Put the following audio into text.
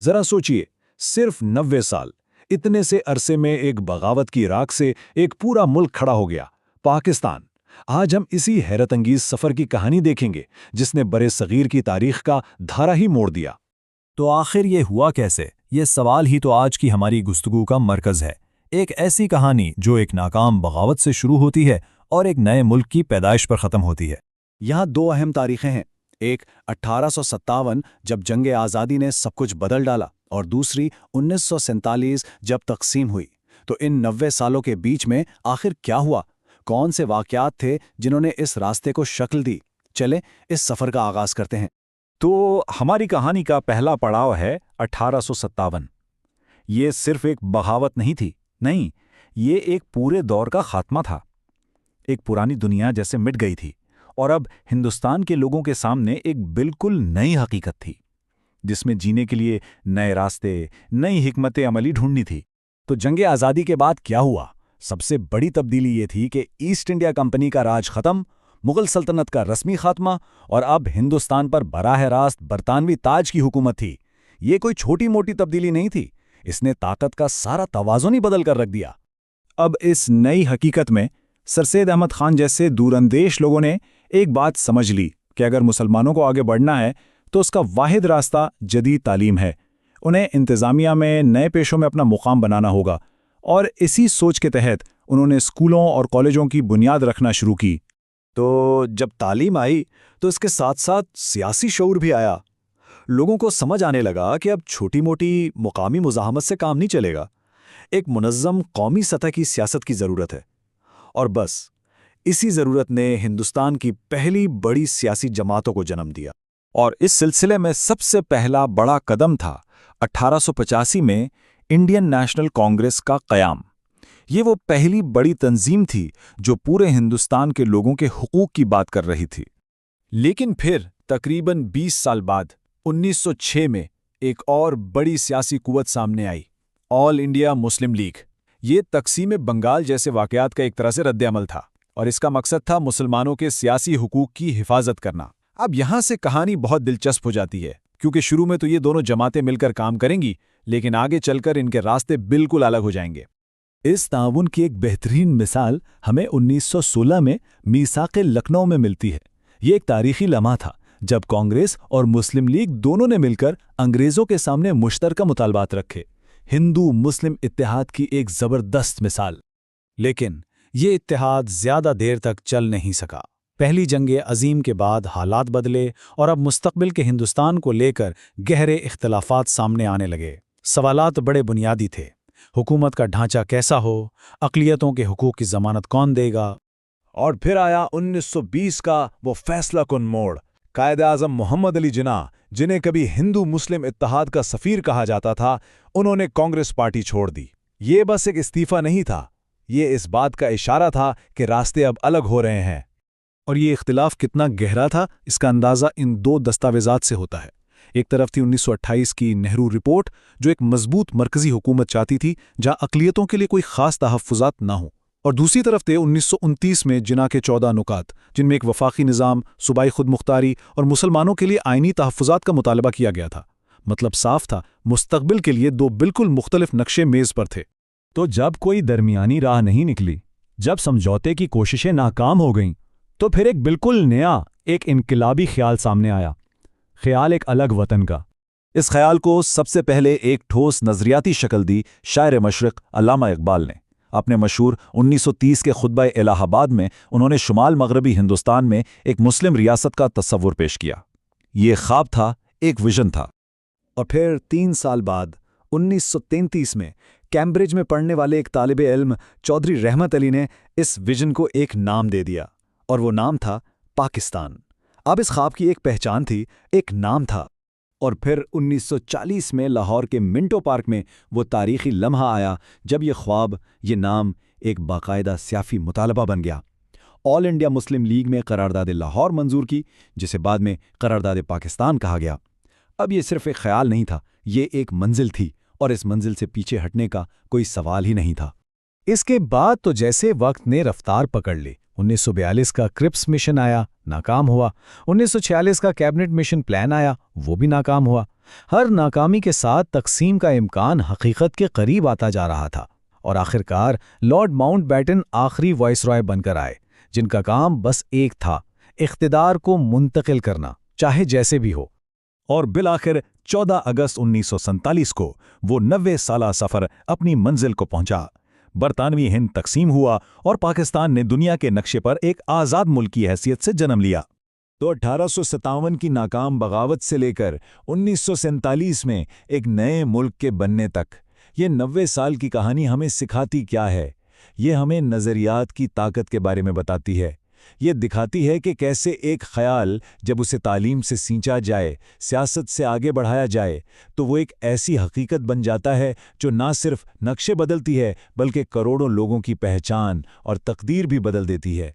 ذرا سوچئے، صرف 90 سال، اتنے سے عرصے میں ایک بغاوت کی راکھ سے ایک پورا ملک کھڑا ہو گیا، پاکستان۔ آج ہم اسی حیرت انگیز سفر کی کہانی دیکھیں گے جس نے برے صغیر کی تاریخ کا دھارا ہی موڑ دیا۔ تو آخر یہ ہوا کیسے؟ یہ سوال ہی تو آج کی ہماری گفتگو کا مرکز ہے۔ ایک ایسی کہانی جو ایک ناکام بغاوت سے شروع ہوتی ہے اور ایک نئے ملک کی پیدائش پر ختم ہوتی ہے۔ یہاں دو اہم تاریخیں ہیں، ایک 1857 جب جنگ آزادی نے سب کچھ بدل ڈالا، اور دوسری 1947 جب تقسیم ہوئی۔ تو ان 90 سالوں کے بیچ میں آخر کیا ہوا؟ کون سے واقعات تھے جنہوں نے اس راستے کو شکل دی؟ چلیں اس سفر کا آغاز کرتے ہیں۔ تو ہماری کہانی کا پہلا پڑاؤ ہے 1857۔ یہ صرف ایک بغاوت نہیں تھی، نہیں، یہ ایک پورے دور کا خاتمہ تھا۔ ایک پرانی دنیا جیسے مٹ گئی تھی، اور اب ہندوستان کے لوگوں کے سامنے ایک بالکل نئی حقیقت تھی جس میں جینے کے لیے نئے راستے، نئی حکمت عملی ڈھونڈنی تھی۔ تو جنگ آزادی کے بعد کیا ہوا؟ سب سے بڑی تبدیلی یہ تھی کہ ایسٹ انڈیا کمپنی کا راج ختم، مغل سلطنت کا رسمی خاتمہ، اور اب ہندوستان پر براہ راست برطانوی تاج کی حکومت تھی۔ یہ کوئی چھوٹی موٹی تبدیلی نہیں تھی، اس نے طاقت کا سارا توازن ہی بدل کر رکھ دیا۔ اب اس نئی حقیقت میں سر سید احمد خان جیسے دور اندیش لوگوں نے ایک بات سمجھ لی کہ اگر مسلمانوں کو آگے بڑھنا ہے تو اس کا واحد راستہ جدید تعلیم ہے۔ انہیں انتظامیہ میں نئے پیشوں میں اپنا مقام بنانا ہوگا، اور اسی سوچ کے تحت انہوں نے اسکولوں اور کالجوں کی بنیاد رکھنا شروع کی۔ تو جب تعلیم آئی تو اس کے ساتھ ساتھ سیاسی شعور بھی آیا۔ لوگوں کو سمجھ آنے لگا کہ اب چھوٹی موٹی مقامی مزاحمت سے کام نہیں چلے گا، ایک منظم قومی سطح کی سیاست کی ضرورت ہے۔ اور بس اسی ضرورت نے ہندوستان کی پہلی بڑی سیاسی جماعتوں کو جنم دیا، اور اس سلسلے میں سب سے پہلا بڑا قدم تھا 1885 میں انڈین نیشنل کانگریس کا قیام۔ یہ وہ پہلی بڑی تنظیم تھی جو پورے ہندوستان کے لوگوں کے حقوق کی بات کر رہی تھی۔ لیکن پھر تقریباً 20 سال بعد 1906 میں ایک اور بڑی سیاسی قوت سامنے آئی، آل انڈیا مسلم لیگ۔ یہ تقسیم بنگال جیسے واقعات کا ایک طرح سے رد عمل تھا، اور اس کا مقصد تھا مسلمانوں کے سیاسی حقوق کی حفاظت کرنا۔ اب یہاں سے کہانی بہت دلچسپ ہو جاتی ہے، کیونکہ شروع میں تو یہ دونوں جماعتیں مل کر کام کریں گی، لیکن آگے چل کر ان کے راستے بالکل الگ ہو جائیں گے۔ اس تعاون کی ایک بہترین مثال ہمیں 1916 میں میثاق لکھنؤ میں ملتی ہے۔ یہ ایک تاریخی لمحہ تھا جب کانگریس اور مسلم لیگ دونوں نے مل کر انگریزوں کے سامنے مشترکہ مطالبات رکھے، ہندو مسلم اتحاد کی ایک زبردست مثال۔ لیکن یہ اتحاد زیادہ دیر تک چل نہیں سکا۔ پہلی جنگ عظیم کے بعد حالات بدلے، اور اب مستقبل کے ہندوستان کو لے کر گہرے اختلافات سامنے آنے لگے۔ سوالات بڑے بنیادی تھے، حکومت کا ڈھانچہ کیسا ہو، اقلیتوں کے حقوق کی ضمانت کون دے گا؟ اور پھر آیا 1920 کا وہ فیصلہ کن موڑ۔ قائد اعظم محمد علی جناح، جنہیں کبھی ہندو مسلم اتحاد کا سفیر کہا جاتا تھا، انہوں نے کانگریس پارٹی چھوڑ دی۔ یہ بس ایک استعفیٰ نہیں تھا، یہ اس بات کا اشارہ تھا کہ راستے اب الگ ہو رہے ہیں۔ اور یہ اختلاف کتنا گہرا تھا اس کا اندازہ ان دو دستاویزات سے ہوتا ہے۔ ایک طرف تھی 1928 کی نہرو رپورٹ، جو ایک مضبوط مرکزی حکومت چاہتی تھی جہاں اقلیتوں کے لیے کوئی خاص تحفظات نہ ہوں، اور دوسری طرف تھے 1929 میں جناح کے 14 نکات، جن میں ایک وفاقی نظام، صوبائی خود مختاری اور مسلمانوں کے لیے آئینی تحفظات کا مطالبہ کیا گیا تھا۔ مطلب صاف تھا، مستقبل کے لیے دو بالکل مختلف نقشے میز پر تھے۔ تو جب کوئی درمیانی راہ نہیں نکلی، جب سمجھوتے کی کوششیں ناکام ہو گئیں، تو پھر ایک بالکل نیا، ایک انقلابی خیال سامنے آیا، خیال ایک الگ وطن کا۔ اس خیال کو سب سے پہلے ایک ٹھوس نظریاتی شکل دی شاعر مشرق علامہ اقبال نے۔ اپنے مشہور 1930 کے خطبہ الہ آباد میں انہوں نے شمال مغربی ہندوستان میں ایک مسلم ریاست کا تصور پیش کیا۔ یہ خواب تھا، ایک ویژن تھا۔ اور پھر 3 سال بعد 1933 میں کیمبرج میں پڑھنے والے ایک طالب علم چودھری رحمت علی نے اس ویژن کو ایک نام دے دیا، اور وہ نام تھا پاکستان۔ اب اس خواب کی ایک پہچان تھی، ایک نام تھا۔ اور پھر 1940 میں لاہور کے منٹو پارک میں وہ تاریخی لمحہ آیا جب یہ خواب، یہ نام ایک باقاعدہ سیاسی مطالبہ بن گیا۔ آل انڈیا مسلم لیگ میں قرارداد لاہور منظور کی، جسے بعد میں قرارداد پاکستان کہا گیا۔ اب یہ صرف ایک خیال نہیں تھا، یہ ایک منزل تھی، اور اس منزل سے پیچھے ہٹنے کا کوئی سوال ہی نہیں تھا۔ اس کے بعد تو جیسے وقت نے رفتار پکڑ لی، 1942 کا کرپس مشن آیا، ناکام ہوا۔ 1946 کا کیبنٹ مشن پلان آیا، وہ بھی ناکام ہوا۔ ہر ناکامی کے ساتھ تقسیم کا امکان حقیقت کے قریب آتا جا رہا تھا، اور آخرکار لارڈ ماؤنٹ بیٹن آخری وائس رائے بن کر آئے، جن کا کام بس ایک تھا: اقتدار کو منتقل کرنا، چاہے جیسے بھی ہو۔ اور بالآخر 14 اگست 1947 کو وہ 90 سالہ سفر اپنی منزل کو پہنچا۔ برطانوی ہند تقسیم ہوا اور پاکستان نے دنیا کے نقشے پر ایک آزاد ملک کی حیثیت سے جنم لیا۔ تو 1857 کی ناکام بغاوت سے لے کر 1947 میں ایک نئے ملک کے بننے تک، یہ 90 سال کی کہانی ہمیں سکھاتی کیا ہے؟ یہ ہمیں نظریات کی طاقت کے بارے میں بتاتی ہے۔ یہ دکھاتی ہے کہ کیسے ایک خیال جب اسے تعلیم سے سینچا جائے، سیاست سے آگے بڑھایا جائے، تو وہ ایک ایسی حقیقت بن جاتا ہے جو نہ صرف نقشے بدلتی ہے بلکہ کروڑوں لوگوں کی پہچان اور تقدیر بھی بدل دیتی ہے۔